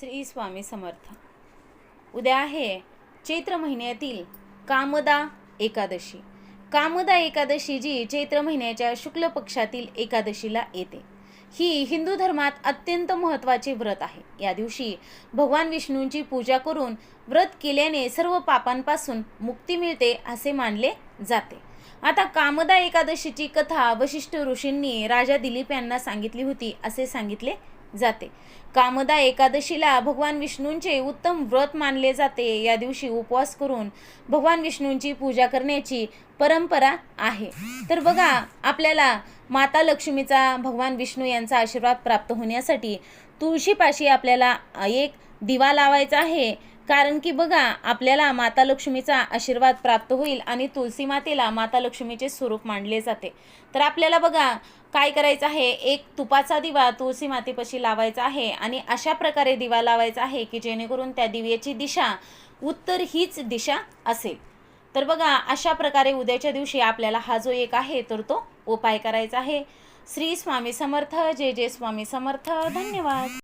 श्री स्वामी समर्थ। उद्या आहे चैत्र महिन्यातील कामदा एकादशी। कामदा एकादशी जी चैत्र महिन्याच्या शुक्ल पक्षातील एकादशीला येते, ही हिंदू धर्मात अत्यंत महत्त्वाचे व्रत आहे। या दिवशी भगवान विष्णूंची पूजा करून व्रत केल्याने सर्व पापांपासून मुक्ती मिळते असे मानले जाते। आता कामदा एकादशीची कथा वशिष्ठ ऋषींनी राजा दिलीप यांना सांगितली होती असे सांगितले जाते। कामदा एकादशीला भगवान विष्णूंचे उत्तम व्रत मानले जाते। या दिवशी उपवास करून भगवान विष्णूंची पूजा करण्याची परंपरा आहे। तर बघा, आपल्याला माता लक्ष्मीचा, भगवान विष्णू यांचा आशीर्वाद प्राप्त होण्यासाठी तुळशीपाशी आपल्याला एक दिवा लावायचा आहे। कारण की बघा, आपल्याला माता लक्ष्मीचा आशीर्वाद प्राप्त होईल आणि तुळशी मातेला माता लक्ष्मीचे स्वरूप मानले जाते। तर आपल्याला बघा काय करायचं आहे, एक तुपाचा दिवा तुळशी मातेपाशी लावायचा आहे आणि अशा प्रकारे दिवा लावायचा आहे की जेणेकरून त्या दिव्याची दिशा उत्तर हीच दिशा असेल। तर बघा, अशा प्रकारे उद्याच्या दिवशी आपल्याला हा जो एक आहे तर तो उपाय करायचा आहे। श्री स्वामी समर्थ। जय जय स्वामी समर्थ। धन्यवाद।